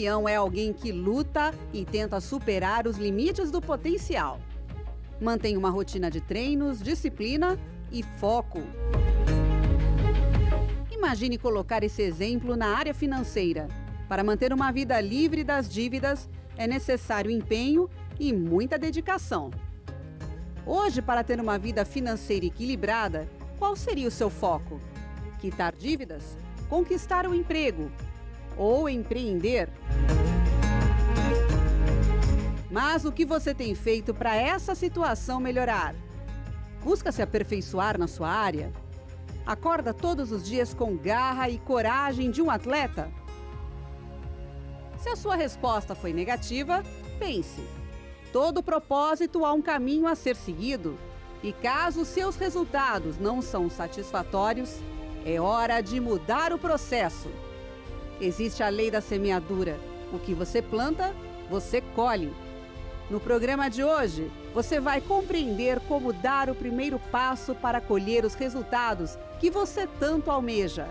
campeão é alguém que luta e tenta superar os limites do potencial. Mantém uma rotina de treinos, disciplina e foco. Imagine colocar esse exemplo na área financeira. Para manter uma vida livre das dívidas, é necessário empenho e muita dedicação. Hoje, para ter uma vida financeira equilibrada, qual seria o seu foco? Quitar dívidas? Conquistar um emprego? Ou empreender? Mas o que você tem feito para essa situação melhorar? Busca se aperfeiçoar na sua área? Acorda todos os dias com garra e coragem de um atleta? Se a sua resposta foi negativa, pense. Todo propósito há um caminho a ser seguido. E caso seus resultados não são satisfatórios, é hora de mudar o processo. Existe a lei da semeadura. O que você planta, você colhe. No programa de hoje, você vai compreender como dar o primeiro passo para colher os resultados que você tanto almeja.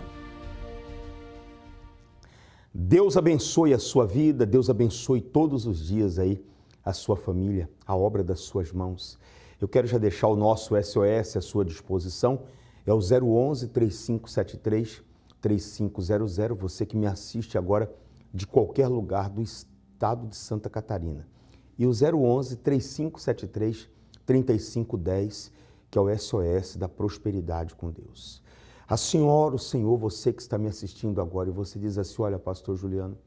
Deus abençoe a sua vida, Deus abençoe todos os dias aí a sua família, a obra das suas mãos. Eu quero já deixar o nosso SOS à sua disposição, é o 011-3573-3500, você que me assiste agora de qualquer lugar do estado de Santa Catarina. E o 011-3573-3510, que é o SOS da prosperidade com Deus. A senhora, o senhor, você que está me assistindo agora, e você diz assim, olha, pastor Juliano,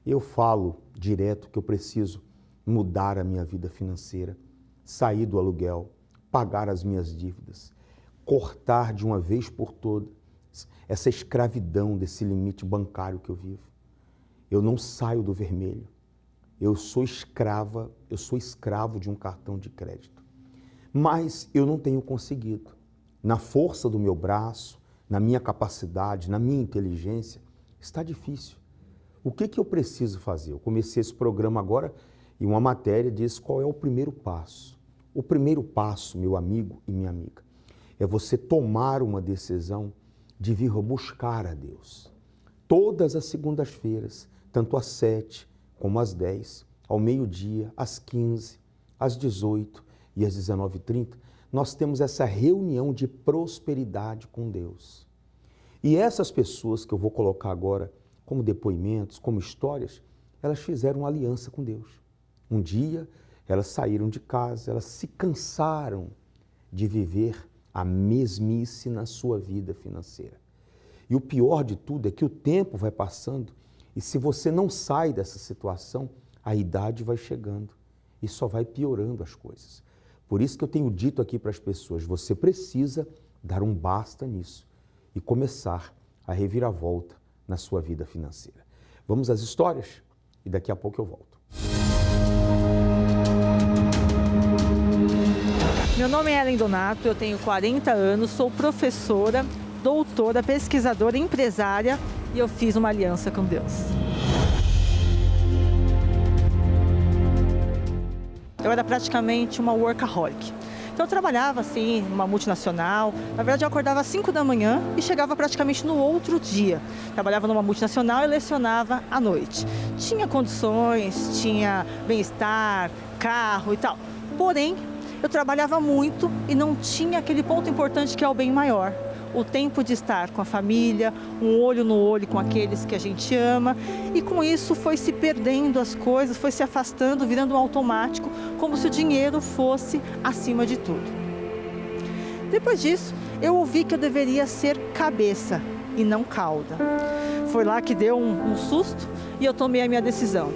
eu falo direto que eu preciso mudar a minha vida financeira, sair do aluguel, pagar as minhas dívidas, cortar de uma vez por todas essa escravidão desse limite bancário que eu vivo. Eu não saio do vermelho. Eu sou escravo de um cartão de crédito. Mas eu não tenho conseguido. Na força do meu braço, na minha capacidade, na minha inteligência, está difícil. O que eu preciso fazer? Eu comecei esse programa agora e uma matéria diz qual é o primeiro passo. O primeiro passo, meu amigo e minha amiga, é você tomar uma decisão de vir buscar a Deus. Todas as segundas-feiras, tanto às 7 como às 10, ao meio-dia, às 15, às 18 e às 19h30, nós temos essa reunião de prosperidade com Deus. E essas pessoas que eu vou colocar agora como depoimentos, como histórias, elas fizeram uma aliança com Deus. Um dia, elas saíram de casa, elas se cansaram de viver a mesmice na sua vida financeira. E o pior de tudo é que o tempo vai passando e se você não sai dessa situação, a idade vai chegando e só vai piorando as coisas. Por isso que eu tenho dito aqui para as pessoas, você precisa dar um basta nisso e começar a reviravolta na sua vida financeira. Vamos às histórias e daqui a pouco eu volto. Meu nome é Ellen Donato, eu tenho 40 anos, sou professora, doutora, pesquisadora, empresária e eu fiz uma aliança com Deus. Eu era praticamente uma workaholic. Então eu trabalhava assim, numa multinacional. Na verdade eu acordava às 5 da manhã e chegava praticamente no outro dia. Trabalhava numa multinacional e lecionava à noite. Tinha condições, tinha bem-estar, carro e tal. Porém, eu trabalhava muito e não tinha aquele ponto importante que é o bem maior. O tempo de estar com a família, um olho no olho com aqueles que a gente ama. E com isso foi se perdendo as coisas, foi se afastando, virando um automático, como se o dinheiro fosse acima de tudo. Depois disso, eu ouvi que eu deveria ser cabeça e não cauda. Foi lá que deu um susto e eu tomei a minha decisão.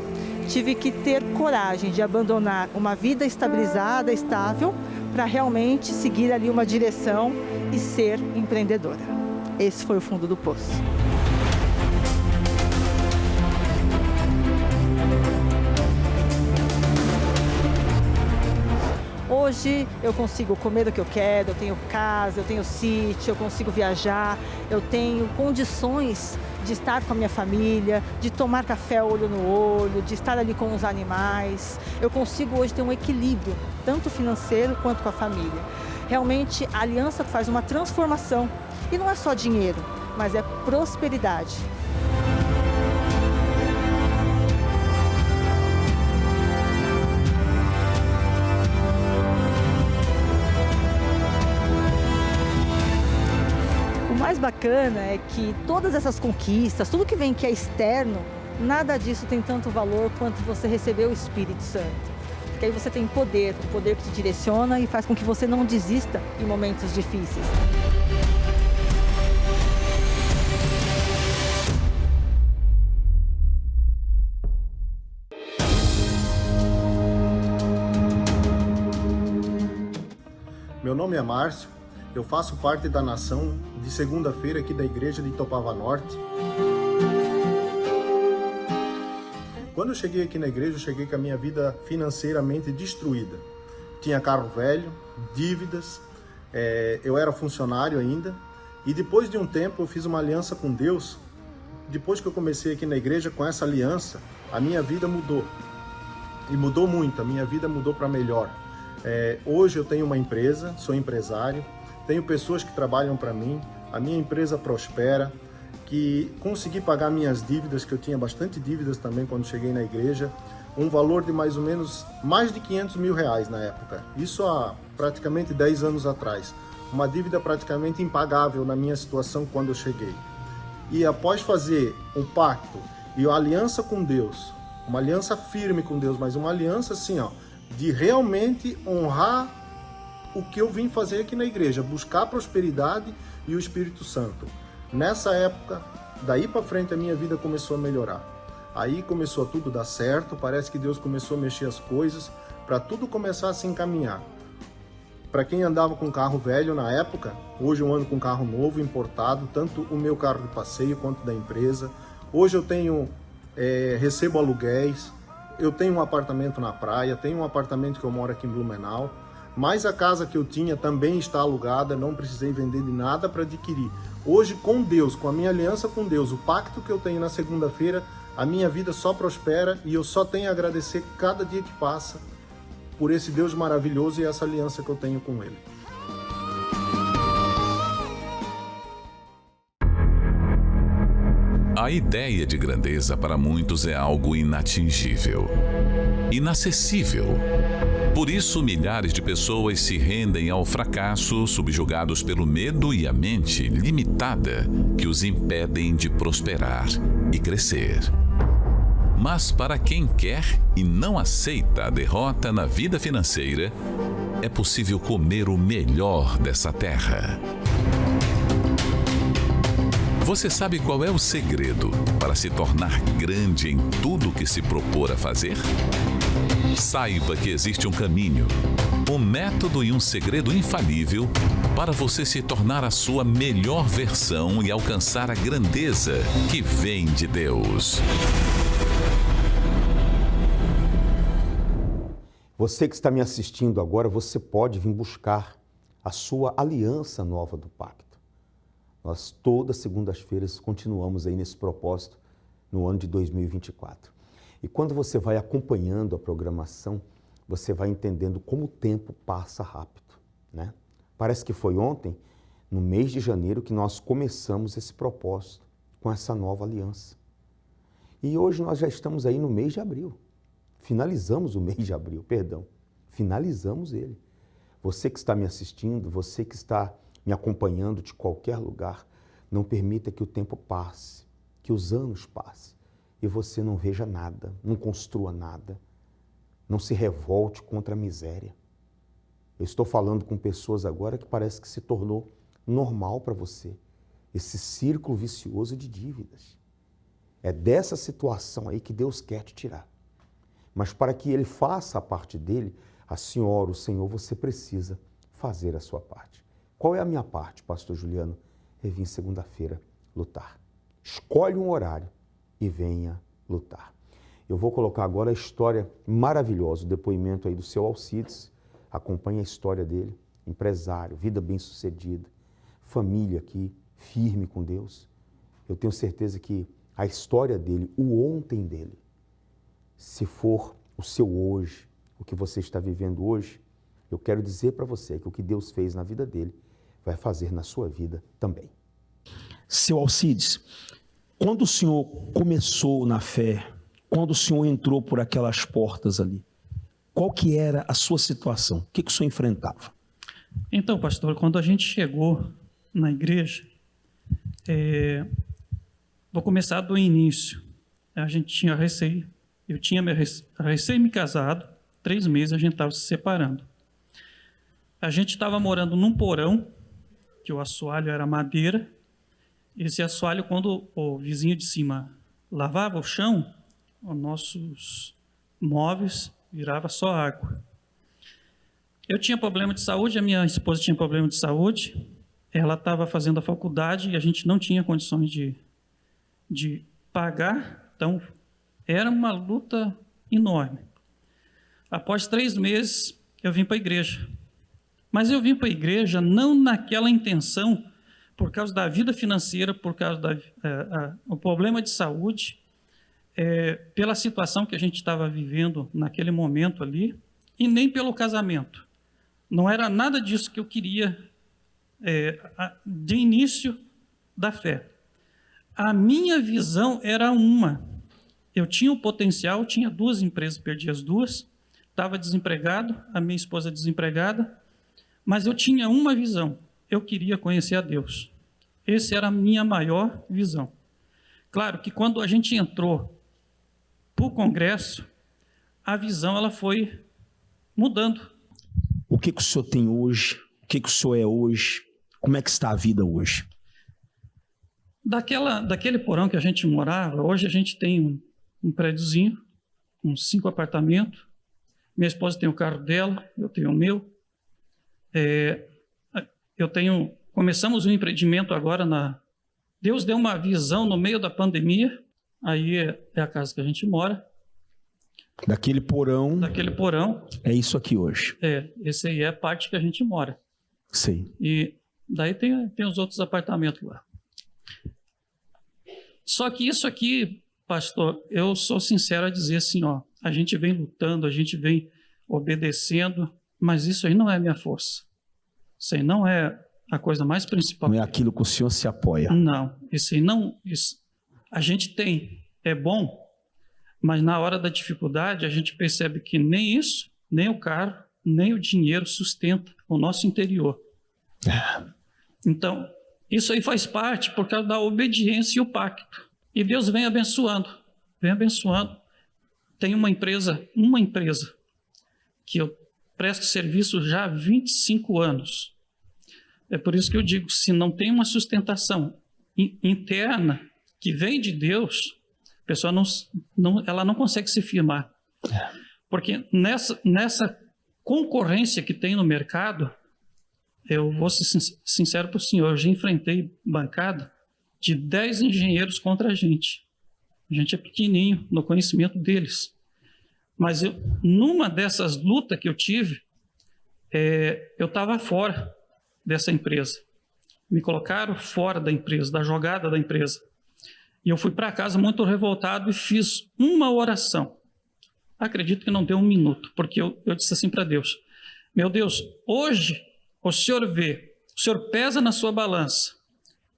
Tive que ter coragem de abandonar uma vida estabilizada, estável, para realmente seguir ali uma direção e ser empreendedora. Esse foi o fundo do poço. Hoje eu consigo comer o que eu quero, eu tenho casa, eu tenho sítio, eu consigo viajar, eu tenho condições de estar com a minha família, de tomar café olho no olho, de estar ali com os animais. Eu consigo hoje ter um equilíbrio, tanto financeiro quanto com a família. Realmente a aliança faz uma transformação e não é só dinheiro, mas é prosperidade. mais bacana é que todas essas conquistas, tudo que vem que é externo, nada disso tem tanto valor quanto você receber o Espírito Santo. Porque aí você tem poder, o poder que te direciona e faz com que você não desista em momentos difíceis. Meu nome é Márcio, eu faço parte da nação de segunda-feira aqui da igreja de Itopava Norte. Quando eu cheguei aqui na igreja, eu cheguei com a minha vida financeiramente destruída. Tinha carro velho, dívidas, eu era funcionário ainda. E depois de um tempo eu fiz uma aliança com Deus. Depois que eu comecei aqui na igreja com essa aliança, a minha vida mudou. E mudou muito, a minha vida mudou para melhor. Hoje eu tenho uma empresa, sou empresário, tenho pessoas que trabalham para mim, a minha empresa prospera, que consegui pagar minhas dívidas, que eu tinha bastante dívidas também quando cheguei na igreja, um valor de mais ou menos mais de 500 mil reais na época, isso há praticamente 10 anos atrás, uma dívida praticamente impagável na minha situação quando eu cheguei. E após fazer um pacto e uma aliança com Deus, uma aliança firme com Deus, mas uma aliança assim, de realmente honrar o que eu vim fazer aqui na igreja, buscar a prosperidade e o Espírito Santo. Nessa época, daí para frente a minha vida começou a melhorar. Aí começou a tudo dar certo, parece que Deus começou a mexer as coisas para tudo começar a se encaminhar. Para quem andava com carro velho na época, hoje eu ando com carro novo, importado, tanto o meu carro de passeio quanto da empresa. Hoje eu recebo aluguéis. Eu tenho um apartamento na praia, tenho um apartamento que eu moro aqui em Blumenau, mas a casa que eu tinha também está alugada, não precisei vender de nada para adquirir. Hoje, com Deus, com a minha aliança com Deus, o pacto que eu tenho na segunda-feira, a minha vida só prospera e eu só tenho a agradecer cada dia que passa por esse Deus maravilhoso e essa aliança que eu tenho com Ele. A ideia de grandeza para muitos é algo inatingível, inacessível. Por isso, milhares de pessoas se rendem ao fracasso, subjugados pelo medo e a mente limitada que os impedem de prosperar e crescer. Mas para quem quer e não aceita a derrota na vida financeira, é possível comer o melhor dessa terra. Você sabe qual é o segredo para se tornar grande em tudo que se propor a fazer? Saiba que existe um caminho, um método e um segredo infalível para você se tornar a sua melhor versão e alcançar a grandeza que vem de Deus. Você que está me assistindo agora, você pode vir buscar a sua aliança nova do pacto. Nós todas segundas-feiras continuamos aí nesse propósito no ano de 2024. E quando você vai acompanhando a programação, você vai entendendo como o tempo passa rápido, né? Parece que foi ontem, no mês de janeiro, que nós começamos esse propósito com essa nova aliança. E hoje nós já estamos aí no mês de abril. Finalizamos o mês de abril, finalizamos ele. Você que está me assistindo, você que está me acompanhando de qualquer lugar, não permita que o tempo passe, que os anos passem e você não veja nada, não construa nada, não se revolte contra a miséria. Eu estou falando com pessoas agora que parece que se tornou normal para você, esse círculo vicioso de dívidas. É dessa situação aí que Deus quer te tirar. Mas para que Ele faça a parte dele, a senhora, o Senhor, você precisa fazer a sua parte. Qual é a minha parte, pastor Juliano? Eu vim segunda-feira lutar. Escolhe um horário e venha lutar. Eu vou colocar agora a história maravilhosa, o depoimento aí do seu Alcides. Acompanhe a história dele, empresário, vida bem-sucedida, família aqui, firme com Deus. Eu tenho certeza que a história dele, o ontem dele, se for o seu hoje, o que você está vivendo hoje, eu quero dizer para você que o que Deus fez na vida dele vai fazer na sua vida também. Seu Alcides, quando o senhor começou na fé, quando o senhor entrou por aquelas portas ali, qual que era a sua situação? O que o senhor enfrentava? Então, pastor, quando a gente chegou na igreja, Vou começar do início. Eu tinha recém me casado, 3 meses a gente estava se separando. A gente estava morando num porão, que o assoalho era madeira. Esse assoalho, quando o vizinho de cima lavava o chão, os nossos móveis virava só água. Eu tinha problema de saúde, a minha esposa tinha problema de saúde, ela estava fazendo a faculdade e a gente não tinha condições de pagar, então era uma luta enorme. Após 3 meses, eu vim para a igreja. Mas eu vim para a igreja não naquela intenção, por causa da vida financeira, por causa do problema de saúde, pela situação que a gente estava vivendo naquele momento ali, e nem pelo casamento. Não era nada disso que eu queria de início da fé. A minha visão era uma. Eu tinha o potencial, tinha 2 empresas, perdi as 2, estava desempregado, a minha esposa desempregada, mas eu tinha uma visão. Eu queria conhecer a Deus. Essa era a minha maior visão. Claro que quando a gente entrou para o congresso, a visão ela foi mudando. O que o senhor tem hoje? O que o senhor é hoje? Como é que está a vida hoje? Daquele porão que a gente morava, hoje a gente tem um prédiozinho, uns 5 apartamentos. Minha esposa tem o carro dela, eu tenho o meu. Começamos um empreendimento agora Deus deu uma visão no meio da pandemia, aí é a casa que a gente mora. Daquele porão. É isso aqui hoje. Esse aí é a parte que a gente mora. Sei. E daí tem os outros apartamentos lá. Só que isso aqui, pastor, eu sou sincero a dizer assim, a gente vem lutando, a gente vem obedecendo, mas isso aí não é a minha força. Isso aí não é a coisa mais principal. Não é aquilo que o senhor se apoia. Não, isso aí não. A gente é bom, mas na hora da dificuldade a gente percebe que nem isso, nem o carro, nem o dinheiro sustenta o nosso interior. Então, isso aí faz parte por causa da obediência e o pacto. E Deus vem abençoando, Tem uma empresa que eu presto serviço já há 25 anos. É por isso que eu digo, se não tem uma sustentação interna que vem de Deus, a pessoa ela não consegue se firmar. Porque nessa concorrência que tem no mercado, eu vou ser sincero para o senhor, eu já enfrentei bancada de 10 engenheiros contra a gente. A gente é pequenininho no conhecimento deles. Mas numa dessas lutas que eu tive, eu estava fora dessa empresa. Me colocaram fora da empresa, da jogada da empresa. E eu fui para casa muito revoltado e fiz uma oração. Acredito que não deu 1 minuto, porque eu disse assim para Deus: meu Deus, hoje o Senhor o Senhor pesa na sua balança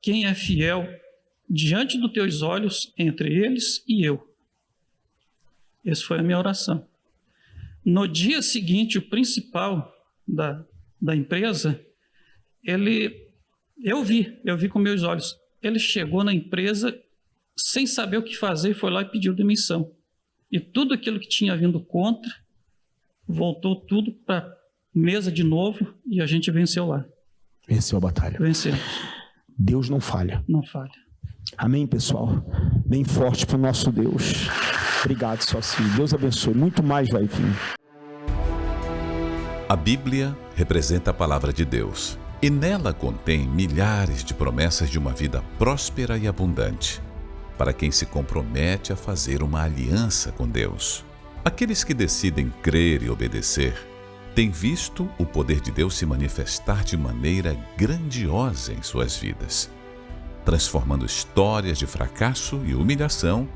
quem é fiel diante dos teus olhos entre eles e eu. Essa foi a minha oração. No dia seguinte, o principal da empresa, eu vi com meus olhos. Ele chegou na empresa sem saber o que fazer, foi lá e pediu demissão. E tudo aquilo que tinha vindo contra, voltou tudo para mesa de novo e a gente venceu lá. Venceu a batalha. Vencemos. Deus não falha. Não falha. Amém, pessoal? Bem forte para o nosso Deus. Obrigado, Socinho. Deus abençoe. Muito mais vai vir. A Bíblia representa a palavra de Deus e nela contém milhares de promessas de uma vida próspera e abundante para quem se compromete a fazer uma aliança com Deus. Aqueles que decidem crer e obedecer têm visto o poder de Deus se manifestar de maneira grandiosa em suas vidas, transformando histórias de fracasso e humilhação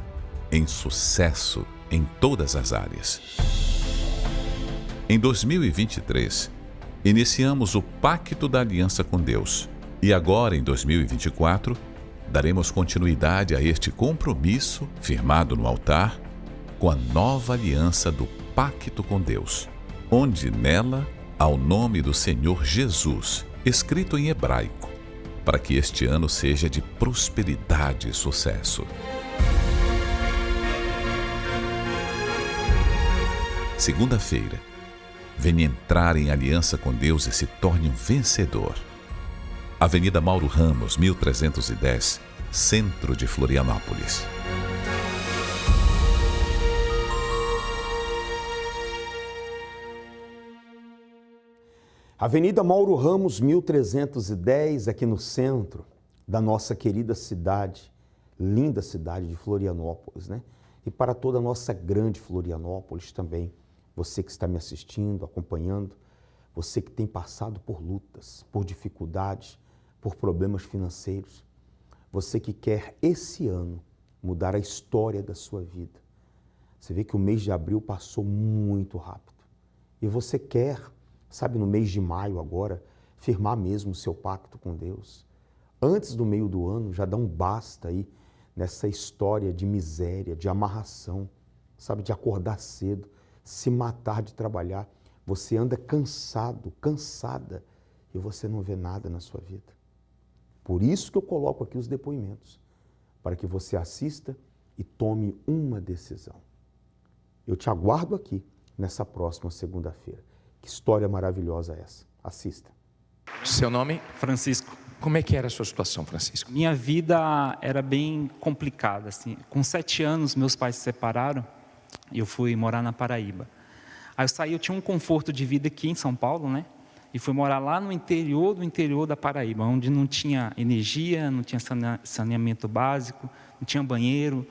em sucesso em todas as áreas. Em 2023, iniciamos o Pacto da Aliança com Deus e agora, em 2024, daremos continuidade a este compromisso firmado no altar com a nova aliança do Pacto com Deus, onde nela há o nome do Senhor Jesus, escrito em hebraico, para que este ano seja de prosperidade e sucesso. Segunda-feira, venha entrar em aliança com Deus e se torne um vencedor. Avenida Mauro Ramos, 1310, centro de Florianópolis. Avenida Mauro Ramos, 1310, aqui no centro da nossa querida cidade, linda cidade de Florianópolis, né? E para toda a nossa grande Florianópolis também. Você que está me assistindo, acompanhando, você que tem passado por lutas, por dificuldades, por problemas financeiros, você que quer esse ano mudar a história da sua vida. Você vê que o mês de abril passou muito rápido e você quer, sabe, no mês de maio agora, firmar mesmo o seu pacto com Deus. Antes do meio do ano, já dá um basta aí nessa história de miséria, de amarração, sabe, de acordar cedo, se matar de trabalhar. Você anda cansado, cansada, e você não vê nada na sua vida. Por isso que eu coloco aqui os depoimentos, para que você assista e tome uma decisão. Eu te aguardo aqui nessa próxima segunda-feira. Que história maravilhosa é essa? Assista. Seu nome? Francisco. Como é que era a sua situação, Francisco? Minha vida era bem complicada, assim. Com 7 anos, meus pais se separaram e eu fui morar na Paraíba. Aí eu saí, eu tinha um conforto de vida aqui em São Paulo, né? E fui morar lá no interior do interior da Paraíba, onde não tinha energia, não tinha saneamento básico, não tinha banheiro.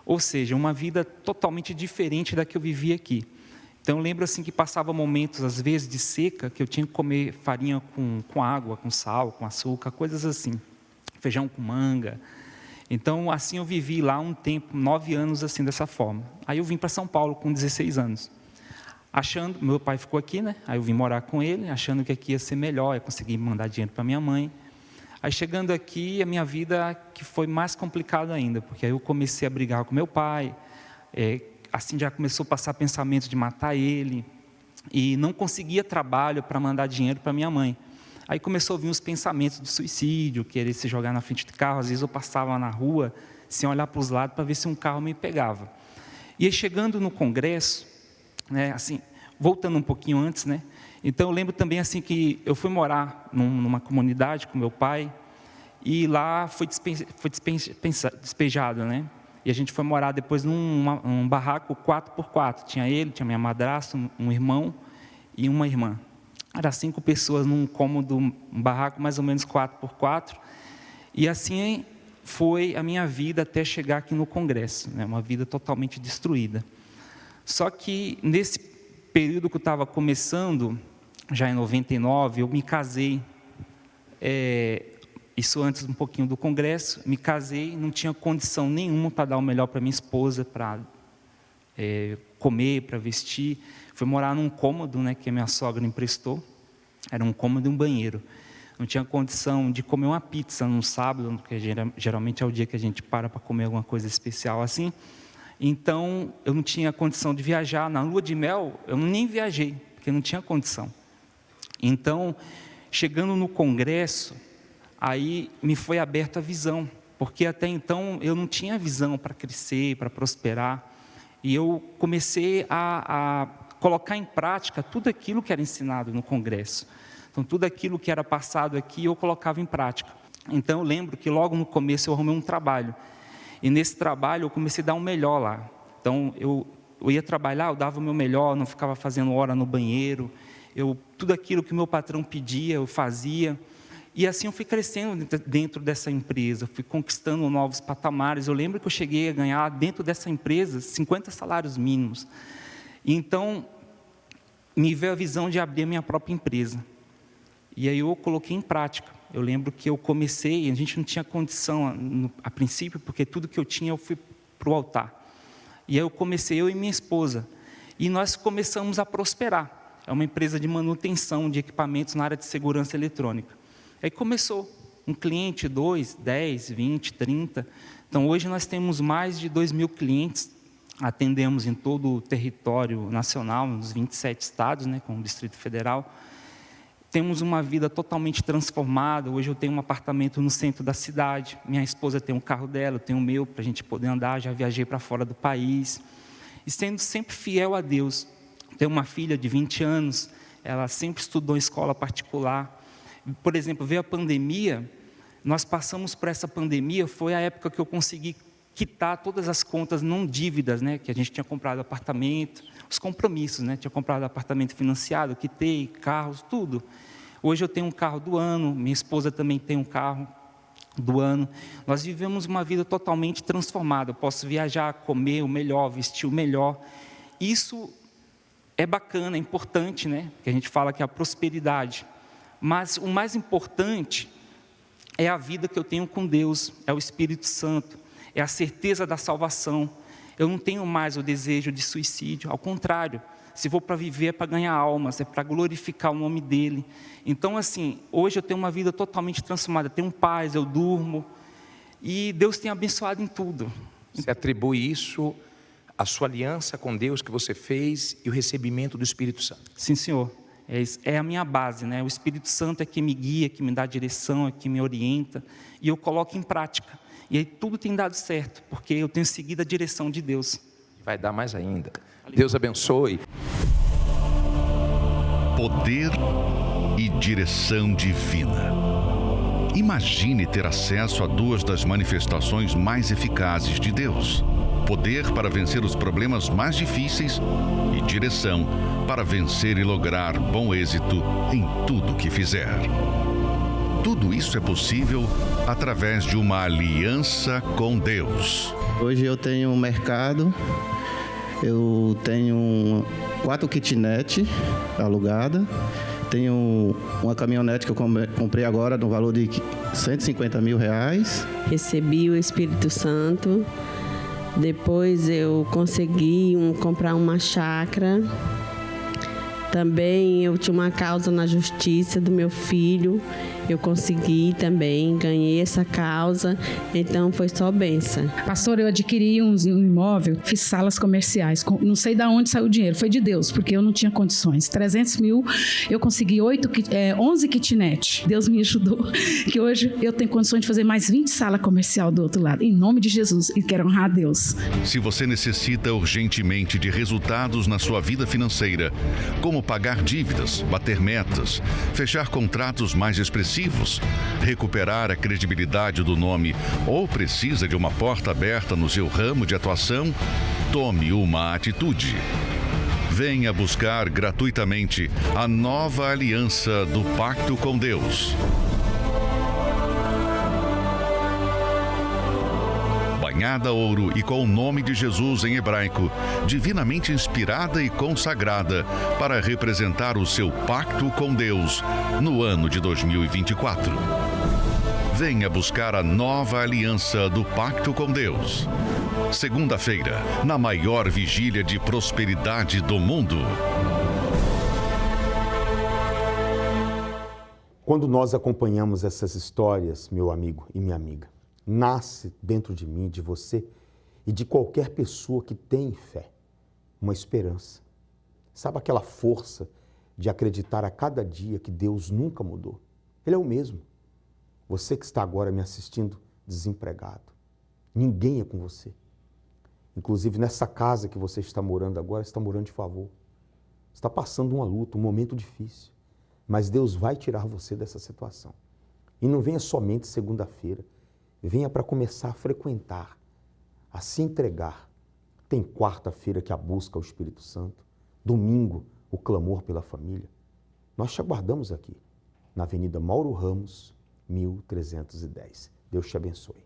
Ou seja, uma vida totalmente diferente da que eu vivia aqui. Então, eu lembro assim que passava momentos, às vezes, de seca, que eu tinha que comer farinha com água, com sal, com açúcar, coisas assim. Feijão com manga. Então, assim eu vivi lá um tempo, 9 anos assim, dessa forma. Aí eu vim para São Paulo com 16 anos. Achando, meu pai ficou aqui, né? Aí eu vim morar com ele, achando que aqui ia ser melhor, eu consegui mandar dinheiro para minha mãe. Aí chegando aqui, a minha vida que foi mais complicada ainda, porque aí eu comecei a brigar com meu pai, assim já começou a passar pensamento de matar ele, e não conseguia trabalho para mandar dinheiro para minha mãe. Aí começou a vir os pensamentos de suicídio, querer se jogar na frente de carro. Às vezes eu passava na rua sem olhar para os lados para ver se um carro me pegava. E aí chegando no congresso, né, assim, voltando um pouquinho antes, né? Então eu lembro também assim que eu fui morar numa comunidade com meu pai e lá foi despejado, né? E a gente foi morar depois num barraco 4x4. Tinha ele, tinha minha madrasta, um irmão e uma irmã. Era 5 pessoas num cômodo, um barraco mais ou menos 4x4. E assim foi a minha vida até chegar aqui no congresso, né? Uma vida totalmente destruída. Só que nesse período que eu estava começando, já em 99, eu me casei, isso antes um pouquinho do congresso, me casei, não tinha condição nenhuma para dar o melhor para minha esposa, para comer, para vestir. Fui morar num cômodo, né, que a minha sogra emprestou, era um cômodo e um banheiro. Não tinha condição de comer uma pizza num sábado, porque geralmente é o dia que a gente para comer alguma coisa especial assim. Então, eu não tinha condição de viajar. Na lua de mel, eu nem viajei, porque não tinha condição. Então, chegando no congresso, aí me foi aberta a visão, porque até então eu não tinha visão para crescer, para prosperar. E eu comecei a colocar em prática tudo aquilo que era ensinado no congresso. Então, tudo aquilo que era passado aqui, eu colocava em prática. Então, eu lembro que logo no começo eu arrumei um trabalho. E nesse trabalho eu comecei a dar o melhor lá. Então, eu ia trabalhar, eu dava o meu melhor, não ficava fazendo hora no banheiro. Tudo aquilo que o meu patrão pedia, eu fazia. E assim eu fui crescendo dentro dessa empresa, fui conquistando novos patamares. Eu lembro que eu cheguei a ganhar dentro dessa empresa 50 salários mínimos. E então, me veio a visão de abrir a minha própria empresa. E aí eu coloquei em prática. Eu lembro que eu comecei, a gente não tinha condição a princípio, porque tudo que eu tinha eu fui para o altar. E aí eu comecei, eu e minha esposa, e nós começamos a prosperar. É uma empresa de manutenção de equipamentos na área de segurança eletrônica. Aí começou, um cliente, 2, 10, 20, 30. Então hoje nós temos mais de 2.000 clientes, atendemos em todo o território nacional, nos 27 estados, né, com o Distrito Federal. temos uma vida totalmente transformada. Hoje eu tenho um apartamento no centro da cidade, minha esposa tem um carro dela, eu tenho o meu para a gente poder andar, já viajei para fora do país. E sendo sempre fiel a Deus. Tenho uma filha de 20 anos, ela sempre estudou em escola particular. Por exemplo, veio a pandemia, nós passamos por essa pandemia, foi a época que eu consegui quitar todas as contas não dívidas, né, que a gente tinha comprado apartamento, os compromissos, né, tinha comprado apartamento financiado, quitei, carros, tudo. Hoje eu tenho um carro do ano, minha esposa também tem um carro do ano. Nós vivemos uma vida totalmente transformada. Eu posso viajar, comer o melhor, vestir o melhor. Isso é bacana, é importante, né, que a gente fala que é a prosperidade. Mas o mais importante é a vida que eu tenho com Deus, é o Espírito Santo, é a certeza da salvação. Eu não tenho mais o desejo de suicídio, ao contrário, se vou para viver é para ganhar almas, é para glorificar o nome dEle. Então, assim, hoje eu tenho uma vida totalmente transformada, tenho paz, eu durmo, e Deus tem abençoado em tudo. Você atribui isso à sua aliança com Deus que você fez e o recebimento do Espírito Santo? Sim, Senhor. É a minha base, né? O Espírito Santo é que me guia, que me dá direção, é que me orienta, e eu coloco em prática. E aí tudo tem dado certo, porque eu tenho seguido a direção de Deus. Vai dar mais ainda. Deus abençoe. Poder e direção divina. Imagine ter acesso a duas das manifestações mais eficazes de Deus: poder para vencer os problemas mais difíceis e direção para vencer e lograr bom êxito em tudo que fizer. Tudo isso é possível através de uma aliança com Deus. Hoje eu tenho um mercado, eu tenho 4 kitnets alugadas, tenho uma caminhonete que eu comprei agora no valor de R$150 mil. Recebi o Espírito Santo, depois eu consegui comprar uma chácara. Também eu tinha uma causa na justiça do meu filho, eu consegui também, ganhei essa causa, então foi só bênção. Pastor, eu adquiri um imóvel, fiz salas comerciais, não sei de onde saiu o dinheiro, foi de Deus, porque eu não tinha condições. 300 mil, eu consegui 11 kitnet. Deus me ajudou, que hoje eu tenho condições de fazer mais 20 salas comerciais do outro lado, em nome de Jesus, e quero honrar a Deus. Se você necessita urgentemente de resultados na sua vida financeira, como pagar dívidas, bater metas, fechar contratos mais expressivos, recuperar a credibilidade do nome ou precisa de uma porta aberta no seu ramo de atuação, tome uma atitude. Venha buscar gratuitamente a nova aliança do Pacto com Deus. Banhada a ouro e com o nome de Jesus em hebraico, divinamente inspirada e consagrada para representar o seu pacto com Deus no ano de 2024. Venha buscar a nova aliança do Pacto com Deus. Segunda-feira, na maior vigília de prosperidade do mundo. Quando nós acompanhamos essas histórias, meu amigo e minha amiga, nasce dentro de mim, de você e de qualquer pessoa que tem fé, uma esperança. Sabe aquela força de acreditar a cada dia que Deus nunca mudou? Ele é o mesmo. Você que está agora me assistindo desempregado, ninguém é com você. Inclusive nessa casa que você está morando agora, está morando de favor. Está passando uma luta, um momento difícil, mas Deus vai tirar você dessa situação. E não venha somente segunda-feira, venha para começar a frequentar, a se entregar. Tem quarta-feira que a busca ao Espírito Santo, domingo o clamor pela família. Nós te aguardamos aqui, na Avenida Mauro Ramos, 1310. Deus te abençoe.